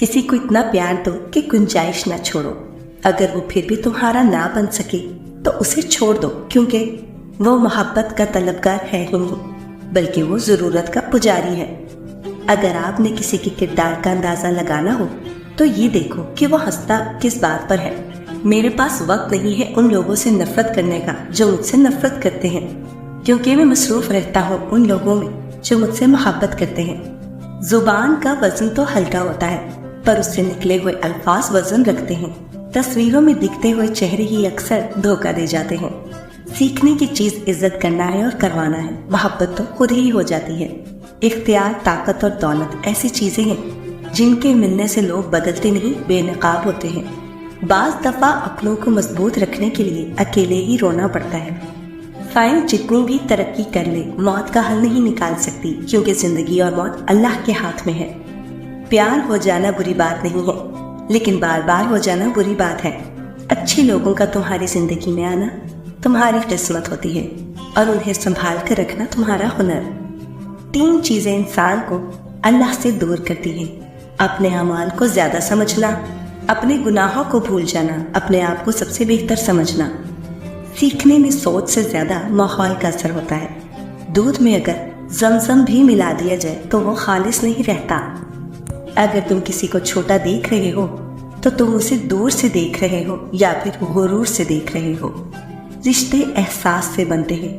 किसी को इतना प्यार दो कि गुंजाइश ना छोड़ो। अगर वो फिर भी तुम्हारा ना बन सके तो उसे छोड़ दो, क्योंकि वो मोहब्बत का तलबगार है ही नहीं, बल्कि वो ज़रूरत का पुजारी है। अगर आपने किसी के किरदार का अंदाज़ा लगाना हो तो ये देखो कि वो हंसता किस बात पर है। मेरे पास वक्त नहीं है उन लोगों से नफरत करने का जो मुझसे नफरत करते हैं, क्योंकि मैं मसरूफ़ रहता हूँ उन लोगों में जो मुझसे मोहब्बत करते हैं। जुबान का वजन तो हल्का होता है, पर उससे निकले हुए अल्फाज वजन रखते हैं। तस्वीरों में दिखते हुए चेहरे ही अक्सर धोखा दे जाते हैं। सीखने की चीज इज्जत करना है और करवाना है, मोहब्बत तो खुद ही हो जाती है। इख्तियार, ताकत और दौलत ऐसी चीजें हैं जिनके मिलने से लोग बदलते नहीं, बेनकाब होते हैं। बाज दफा अपनों को मजबूत रखने के लिए अकेले ही रोना पड़ता है। साइंस जितनी भी तरक्की कर ले, मौत का हल नहीं निकाल सकती, क्योंकि जिंदगी और मौत अल्लाह के हाथ में है। प्यार हो जाना बुरी बात नहीं है, लेकिन बार बार हो जाना बुरी बात है। अच्छे लोगों का तुम्हारी जिंदगी में आना तुम्हारी किस्मत होती है, और उन्हें संभाल कर रखना तुम्हारा हुनर। 3 चीजें इंसान को अल्लाह से दूर करती हैं: अपने अमाल को ज्यादा समझना, अपने गुनाहों को भूल जाना, अपने आप को सबसे बेहतर समझना। सीखने में सोच से ज्यादा माहौल का असर होता है। दूध में अगर जमजम भी मिला दिया जाए तो वो खालिस नहीं रहता। अगर तुम किसी को छोटा देख रहे हो तो तुम उसे दूर से देख रहे हो या फिर गुरूर से देख रहे हो। रिश्ते एहसास से बनते हैं।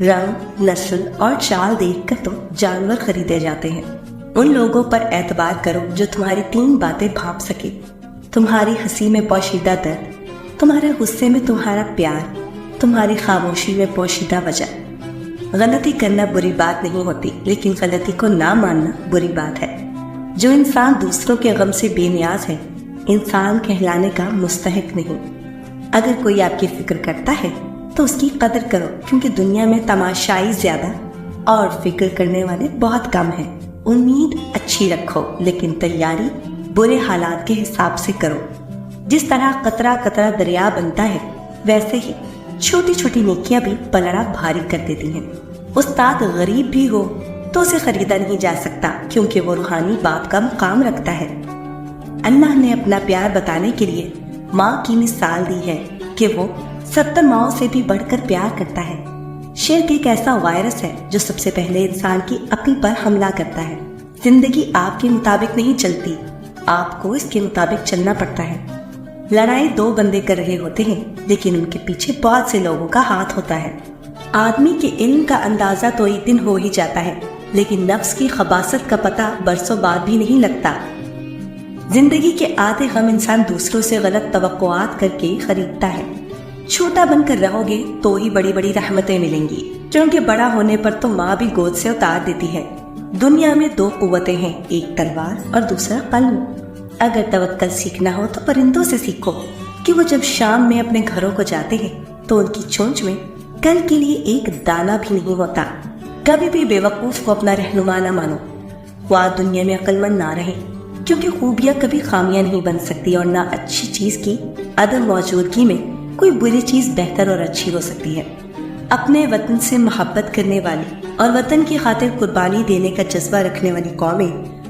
रंग, नस्ल और चाल देखकर तो जानवर खरीदे जाते हैं। उन लोगों पर एतबार करो जो तुम्हारी 3 बातें भांप सके: तुम्हारी हंसी में पोशीदा दर्द, तुम्हारे गुस्से में तुम्हारा प्यार, तुम्हारी खामोशी में पोशीदा वजह। गलती करना बुरी बात नहीं होती, लेकिन गलती को ना मानना बुरी बात है। जो इंसान दूसरों के गम से बेनियाज है, इंसान कहलाने का मुस्तहिक नहीं। अगर कोई आपकी फिक्र करता है तो उसकी कदर करो, क्योंकि दुनिया में तमाशाई ज्यादा और फिक्र करने वाले बहुत कम हैं। उम्मीद अच्छी रखो, लेकिन तैयारी बुरे हालात के हिसाब से करो। जिस तरह कतरा कतरा दरिया बनता है, वैसे ही छोटी छोटी नेकियां भी पलड़ा भारी कर देती हैं। उस्ताद गरीब भी हो तो उसे खरीदा नहीं जा सकता, क्योंकि वो रूहानी बाप का मुकाम रखता है। अल्लाह ने अपना प्यार बताने के लिए माँ की मिसाल दी है कि वो 70 माओं से भी बढ़कर प्यार करता है। शिर्क एक ऐसा वायरस है जो सबसे पहले इंसान की अक्ल पर हमला करता है। जिंदगी आपके मुताबिक नहीं चलती, आपको इसके मुताबिक चलना पड़ता है। लड़ाई 2 बंदे कर रहे होते हैं, लेकिन उनके पीछे बहुत से लोगों का हाथ होता है। आदमी के इल्म का अंदाजा तो एक दिन हो ही जाता है, लेकिन नफ्स की खबासत का पता बरसों बाद भी नहीं लगता। जिंदगी के आधे गम इंसान दूसरों से गलत तवक्कुआत करके खरीदता है। छोटा बनकर रहोगे तो ही बड़ी बड़ी रहमतें मिलेंगी, क्योंकि बड़ा होने पर तो माँ भी गोद से उतार देती है। दुनिया में 2 कुव्वतें हैं, एक तलवार और दूसरा कलम। अगर तवक्कल सीखना हो तो परिंदों से सीखो कि वो जब शाम में अपने घरों को जाते हैं तो उनकी चोंच में कल के लिए एक दाना भी नहीं होता। कभी भी बेवकूफ को अपना रहनुमा न मानो। वह दुनिया में अक्लमंद ना रहे, क्योंकि खूबियां कभी खामियां नहीं बन सकती, और ना अच्छी चीज की अदम मौजूदगी में कोई बुरी चीज बेहतर और अच्छी हो सकती है। अपने वतन से मोहब्बत करने वाली और वतन की खातिर कुर्बानी देने का जज्बा रखने वाली कौमें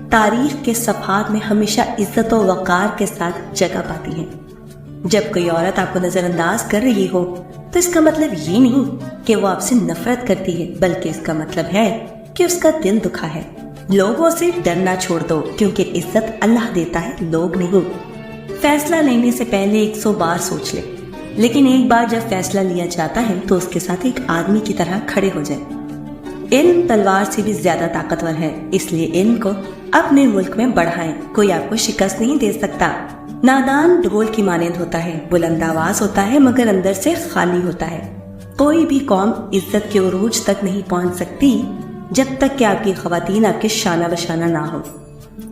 तारीख के सफात में हमेशा इज्जत और वकार के साथ जगह पाती हैं। जब कोई औरत आपको नजरअंदाज कर रही हो तो इसका मतलब ये नहीं कि वो आपसे नफरत करती है, बल्कि इसका मतलब है कि उसका दिल दुखा है। लोगों से डरना छोड़ दो, क्योंकि इज्जत अल्लाह देता है, लोग नहीं। फैसला लेने से पहले 100 बार सोच ले, लेकिन एक बार जब फैसला लिया जाता है तो उसके साथ एक आदमी की तरह खड़े हो जाए। इल्म तलवार से भी ज्यादा ताकतवर है, इसलिए इल्म को अपने मुल्क में बढ़ाएं। कोई आपको शिकस्त नहीं दे सकता। नादान ढोल की मानंद होता है, बुलंद आवाज होता है, मगर अंदर से खाली होता है। कोई भी कौम इज्जत के उरूज तक नहीं पहुंच सकती जब तक कि आपकी खवातीन आपके शाना बशाना ना हो।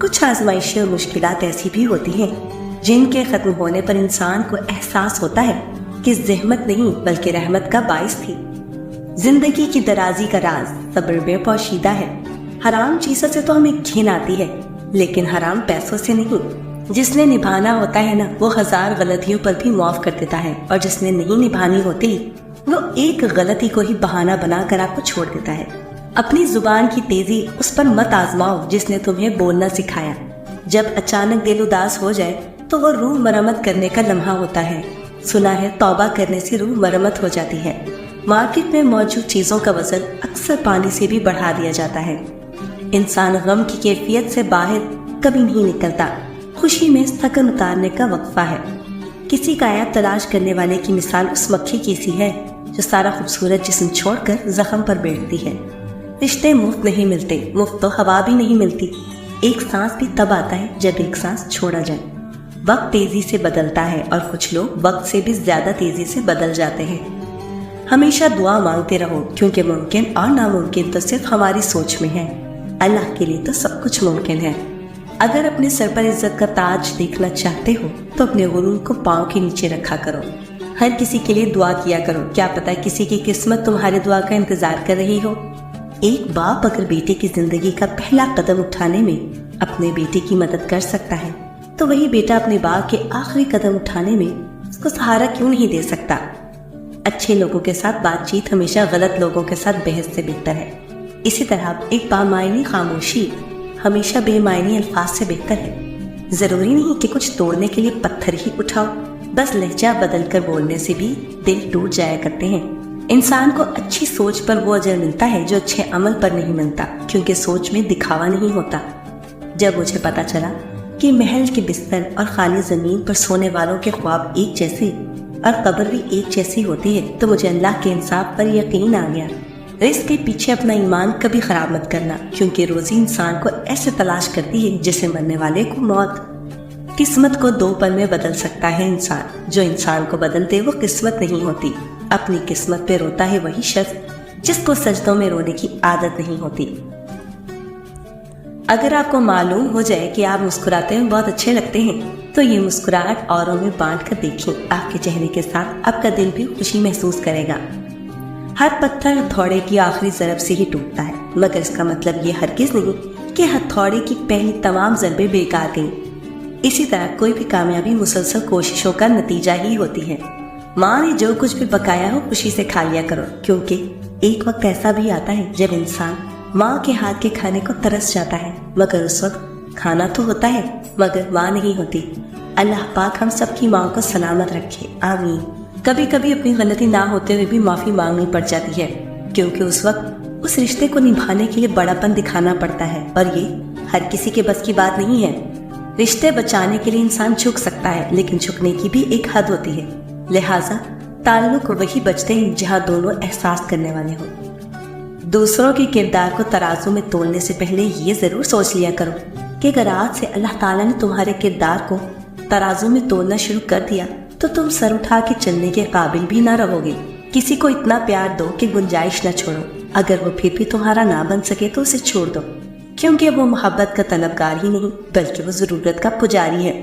कुछ आजमाइशें और मुश्किलात ऐसी भी होती हैं जिनके खत्म होने पर इंसान को एहसास होता है कि ज़हमत नहीं बल्कि रहमत का बाइस थी। जिंदगी की दराजी का राज सब्र में पोशीदा है। हराम चीजों से तो हमें घिन आती है, लेकिन हराम पैसों से नहीं। जिसने निभाना होता है ना, वो 1000 गलतियों पर भी माफ कर देता है, और जिसने नहीं निभानी होती वो एक गलती को ही बहाना बनाकर आपको छोड़ देता है। अपनी जुबान की तेजी उस पर मत आजमाओ जिसने तुम्हें बोलना सिखाया। जब अचानक दिल उदास हो जाए तो वो रूह मरम्मत करने का लम्हा होता है। सुना है तौबा करने से रूह मरम्मत हो जाती है। मार्केट में मौजूद चीज़ों का वजन अक्सर पानी से भी बढ़ा दिया जाता है। इंसान गम की कैफियत से बाहर कभी नहीं निकलता। खुशी में थकन उतारने का वक्फा है। किसी का ऐब तलाश करने वाले की मिसाल उस मक्खी की सी है जो सारा खूबसूरत जिस्म छोड़कर जख्म पर बैठती है। रिश्ते मुफ्त नहीं मिलते, मुफ्त तो हवा भी नहीं मिलती। एक सांस भी तब आता है जब एक सांस छोड़ा जाए। वक्त तेजी से बदलता है और कुछ लोग वक्त से भी ज्यादा तेजी से बदल जाते हैं। हमेशा दुआ मांगते रहो, क्योंकि मुमकिन और नामुमकिन तो सिर्फ हमारी सोच में है। अल्लाह के लिए तो सब कुछ मुमकिन है। अगर अपने सर पर इज्जत का ताज देखना चाहते हो तो अपने गुरूर को पांव के नीचे रखा करो। हर किसी के लिए दुआ किया करो, क्या पता किसी की किस्मत तुम्हारे दुआ का इंतजार कर रही हो। एक बाप अगर बेटे की जिंदगी का पहला कदम उठाने में अपने बेटे की मदद कर सकता है तो वही बेटा अपने बाप के आखिरी कदम उठाने में उसको सहारा क्यों नहीं दे सकता। अच्छे लोगों के साथ बातचीत हमेशा गलत लोगों के साथ बहस से बेहतर है। इसी तरह एक बामायनी खामोशी हमेशा बेमायनी अल्फाज से बेहतर है। जरूरी नहीं कि कुछ तोड़ने के लिए पत्थर ही उठाओ, बस लहजा बदल कर बोलने से भी दिल टूट जाया करते हैं। इंसान को अच्छी सोच पर वो अजर मिलता है जो अच्छे अमल पर नहीं मिलता, क्योंकि सोच में दिखावा नहीं होता। जब मुझे पता चला कि महल के बिस्तर और खाली जमीन पर सोने वालों के ख्वाब एक जैसे और कब्र भी एक जैसी होती है तो मुझे अल्लाह के इंसाफ पर यकीन आ गया। रिस्क के पीछे अपना ईमान कभी खराब मत करना, क्योंकि रोजी इंसान को ऐसे तलाश करती है जैसे मरने वाले को मौत। किस्मत को 2 पल में बदल सकता है इंसान। जो इंसान को बदल दे वो किस्मत नहीं होती। अपनी किस्मत पे रोता है वही शख्स जिसको सजदों में रोने की आदत नहीं होती। अगर आपको मालूम हो जाए कि आप मुस्कुराते हुए बहुत अच्छे लगते हैं तो ये मुस्कुराहट औरों में बांट कर देखिए। आपके चेहरे के साथ आपका दिल भी खुशी महसूस करेगा। हर पत्थर हथौड़े की आखिरी ज़रब से ही टूटता है, मगर इसका मतलब ये हरगिज नहीं कि हथौड़े की पहली तमाम ज़रबें बेकार गईं। इसी तरह कोई भी कामयाबी मुसलसल कोशिशों का नतीजा ही होती है। माँ ने जो कुछ भी पकाया हो खुशी से खा लिया करो, क्योंकि एक वक्त ऐसा भी आता है जब इंसान माँ के हाथ के खाने को तरस जाता है, मगर उस वक्त खाना तो होता है मगर माँ नहीं होती। अल्लाह पाक हम सबकी माँ को सलामत रखे, आमीन। कभी कभी अपनी गलती ना होते हुए भी माफ़ी मांगनी पड़ जाती है, क्योंकि उस वक्त उस रिश्ते को निभाने के लिए बड़ापन दिखाना पड़ता है और ये हर किसी के बस की बात नहीं है। रिश्ते बचाने के लिए इंसान झुक सकता है, लेकिन झुकने की भी एक हद होती है। लिहाजा ताल्लुक वही बचते हैं जहाँ दोनों एहसास करने वाले हों। दूसरों के किरदार को तराजू में तोलने से पहले ये जरूर सोच लिया करो कि अगर आज से अल्लाह ताला ने तुम्हारे किरदार को तराजू में तोलना शुरू कर दिया तो तुम सर उठा के चलने के काबिल भी ना रहोगे। किसी को इतना प्यार दो कि गुंजाइश न छोड़ो। अगर वो फिर भी तुम्हारा ना बन सके तो उसे छोड़ दो, क्योंकि वो मोहब्बत का तलबगार ही नहीं बल्कि वो जरूरत का पुजारी है।